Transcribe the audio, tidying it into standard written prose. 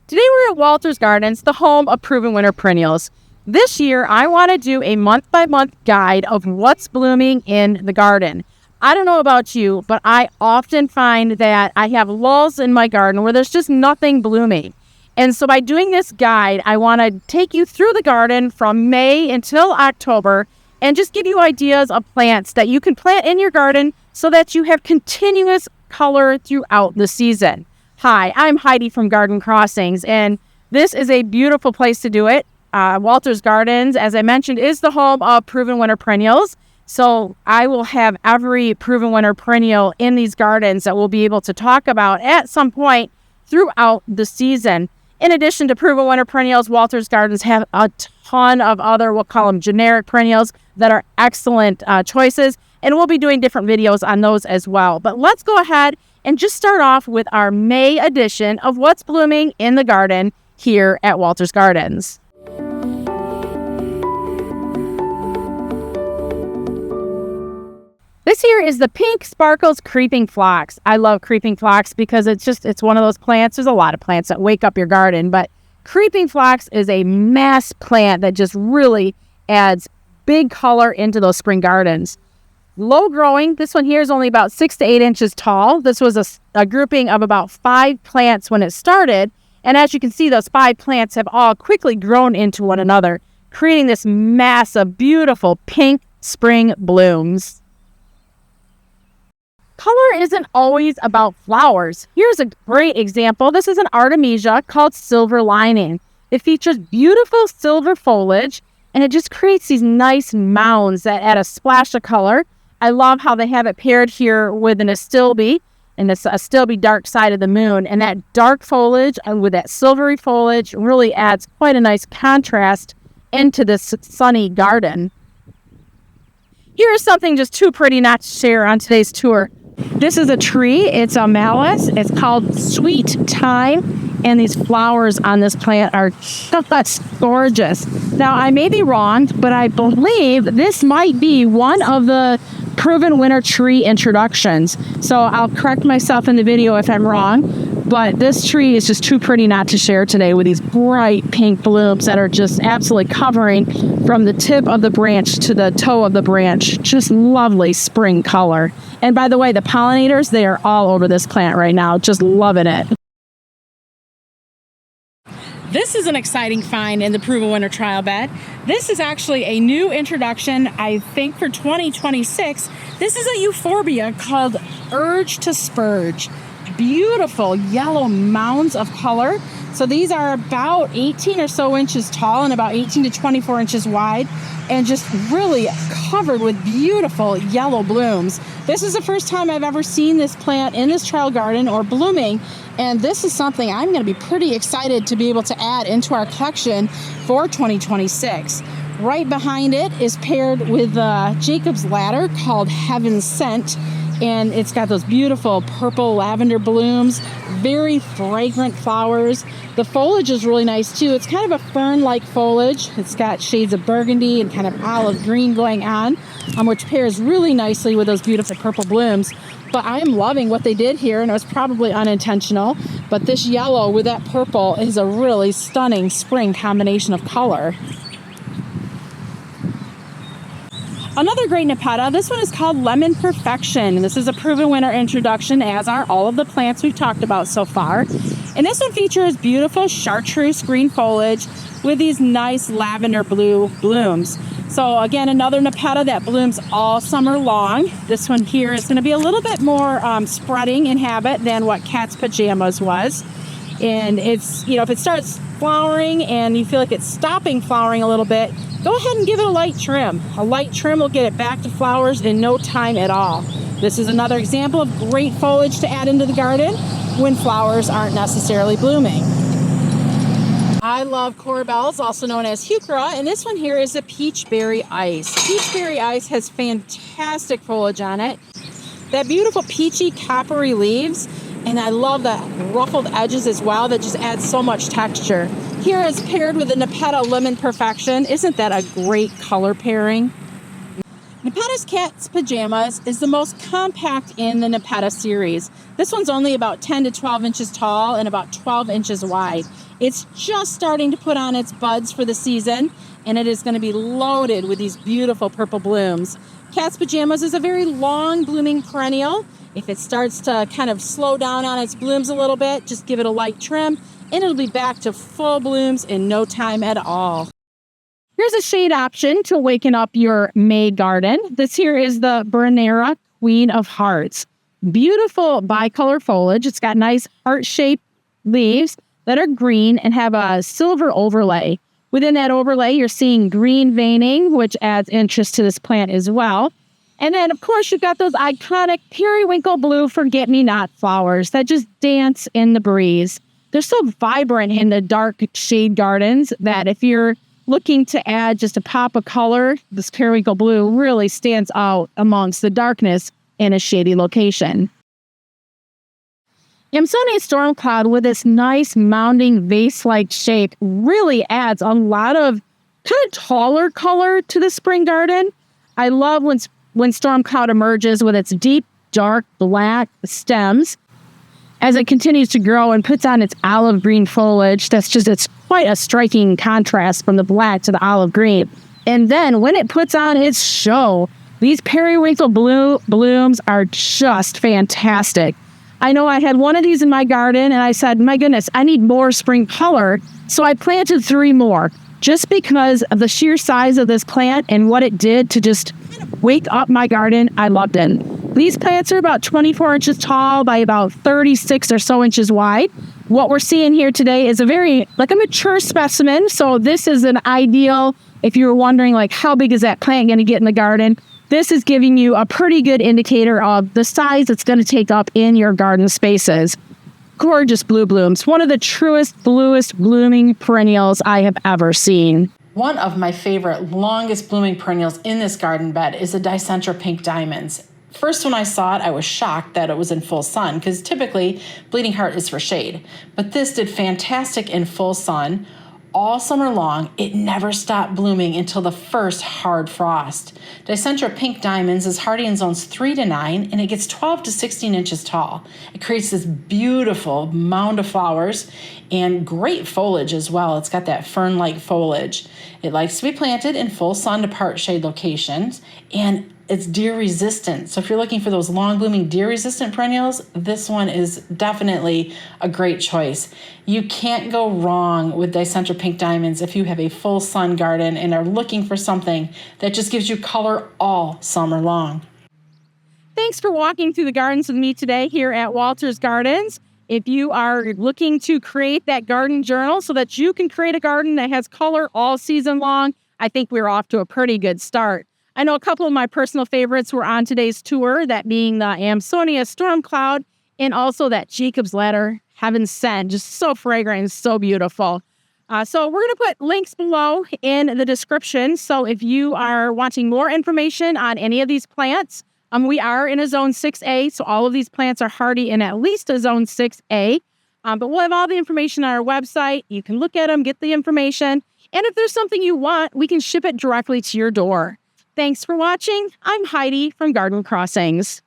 Today we're at Walter's Gardens, the home of Proven Winner Perennials. This year I want to do a month-by-month guide of what's blooming in the garden. I don't know about you, but I often find that I have lulls in my garden where there's just nothing blooming. And so by doing this guide, I want to take you through the garden from May until October and just give you ideas of plants that you can plant in your garden so that you have continuous color throughout the season. Hi, I'm Heidi from Garden Crossings, and this is a beautiful place to do it. Walter's Gardens, as I mentioned, is the home of Proven Winner Perennials. So I will have every Proven Winner Perennial in these gardens that we'll be able to talk about at some point throughout the season. In addition to Proven Winner Perennials, Walter's Gardens have a ton of other, we'll call them generic perennials, that are excellent choices. And we'll be doing different videos on those as well. But let's go ahead and just start off with our May edition of what's blooming in the garden here at Walter's Gardens. This here is the Pink Sparkles Creeping Phlox. I love Creeping Phlox because it's one of those plants. There's a lot of plants that wake up your garden, but Creeping Phlox is a mass plant that just really adds big color into those spring gardens. Low growing, this one here is only about 6 to 8 inches tall. This was a grouping of about 5 plants when it started. And as you can see, those 5 plants have all quickly grown into one another, creating this mass of beautiful pink spring blooms. Color isn't always about flowers. Here's a great example. This is an Artemisia called Silver Lining. It features beautiful silver foliage, and it just creates these nice mounds that add a splash of color. I love how they have it paired here with an Astilbe, and it's Astilbe dark side of the moon. And that dark foliage and with that silvery foliage really adds quite a nice contrast into this sunny garden. Here's something just too pretty not to share on today's tour. This is a tree. It's a malus. It's called Sweet Time. And these flowers on this plant are just gorgeous. Now, I may be wrong, but I believe this might be one of the Proven Winner tree introductions. So I'll correct myself in the video if I'm wrong. But this tree is just too pretty not to share today with these bright pink blooms that are just absolutely covering from the tip of the branch to the toe of the branch. Just lovely spring color. And by the way, the pollinators, they are all over this plant right now, just loving it. This is an exciting find in the Proven Winner trial bed. This is actually a new introduction, I think, for 2026. This is a Euphorbia called Urge to Spurge. Beautiful yellow mounds of color. So these are about 18 or so inches tall and about 18 to 24 inches wide, and just really covered with beautiful yellow blooms. This is the first time I've ever seen this plant in this trial garden or blooming, and this is something I'm going to be pretty excited to be able to add into our collection for 2026. Right behind it is paired with Jacob's Ladder called Heaven Sent, and it's got those beautiful purple lavender blooms, very fragrant flowers. The foliage is really nice too. It's kind of a fern-like foliage. It's got shades of burgundy and kind of olive green going on, which pairs really nicely with those beautiful purple blooms. But I'm loving what they did here, and it was probably unintentional, but this yellow with that purple is a really stunning spring combination of color. Another great Nepeta, this one is called Lemon Purrfection. This is a Proven Winner introduction, as are all of the plants we've talked about so far. And this one features beautiful chartreuse green foliage with these nice lavender blue blooms. So again, another Nepeta that blooms all summer long. This one here is going to be a little bit more spreading in habit than what Cat's Pajamas was. And it's, if it starts flowering and you feel like it's stopping flowering a little bit, go ahead and give it a light trim. A light trim will get it back to flowers in no time at all. This is another example of great foliage to add into the garden when flowers aren't necessarily blooming. I love corbels, also known as Heuchera, and this one here is a Peachberry Ice. Peachberry Ice has fantastic foliage on it. That beautiful peachy coppery leaves, and I love the ruffled edges as well. That just adds so much texture. Here it's paired with the Nepeta Lemon Purrfection. Isn't that a great color pairing? Nepeta's Cat's Pajamas is the most compact in the Nepeta series. This one's only about 10 to 12 inches tall and about 12 inches wide. It's just starting to put on its buds for the season, and it is going to be loaded with these beautiful purple blooms. Cat's Pajamas is a very long blooming perennial. If it starts to kind of slow down on its blooms a little bit, just give it a light trim, and it'll be back to full blooms in no time at all. Here's a shade option to waken up your May garden. This here is the Brunnera Queen of Hearts. Beautiful bicolor foliage. It's got nice heart-shaped leaves that are green and have a silver overlay. Within that overlay, you're seeing green veining, which adds interest to this plant as well. And then, of course, you've got those iconic periwinkle blue forget-me-not flowers that just dance in the breeze. They're so vibrant in the dark shade gardens that if you're looking to add just a pop of color, this periwinkle blue really stands out amongst the darkness in a shady location. Amnosia storm cloud with this nice mounding vase-like shape really adds a lot of kind of taller color to the spring garden. I love when storm cloud emerges with its deep, dark, black stems as it continues to grow and puts on its olive green foliage. It's quite a striking contrast from the black to the olive green. And then when it puts on its show, these periwinkle blooms are just fantastic. I know I had one of these in my garden and I said, my goodness, I need more spring color. So I planted 3 more just because of the sheer size of this plant and what it did to just wake up my garden. I loved it. These plants are about 24 inches tall by about 36 or so inches wide. What we're seeing here today is a mature specimen. So this is an ideal, if you were wondering how big is that plant going to get in the garden, this is giving you a pretty good indicator of the size it's going to take up in your garden spaces. Gorgeous blue blooms. One of the truest, bluest blooming perennials I have ever seen. One of my favorite longest blooming perennials in this garden bed is the Dicentra pink diamonds. First, when I saw it, I was shocked that it was in full sun because typically bleeding heart is for shade. But this did fantastic in full sun. All summer long, it never stopped blooming until the first hard frost. Dicentra pink diamonds is hardy in zones 3 to 9, and it gets 12 to 16 inches tall. It creates this beautiful mound of flowers and great foliage as well. It's got that fern-like foliage. It likes to be planted in full sun to part shade locations, and it's deer resistant. So if you're looking for those long blooming deer resistant perennials, this one is definitely a great choice. You can't go wrong with Dicentra pink diamonds if you have a full sun garden and are looking for something that just gives you color all summer long. Thanks for walking through the gardens with me today here at Walter's Gardens. If you are looking to create that garden journal so that you can create a garden that has color all season long, I think we're off to a pretty good start. I know a couple of my personal favorites were on today's tour, that being the Amnosia storm cloud and also that Jacob's Ladder Heaven Sent, just so fragrant and so beautiful. So we're going to put links below in the description. So if you are wanting more information on any of these plants, we are in a zone 6A, so all of these plants are hardy in at least a zone 6A. But we'll have all the information on our website. You can look at them, get the information. And if there's something you want, we can ship it directly to your door. Thanks for watching. I'm Heidi from Garden Crossings.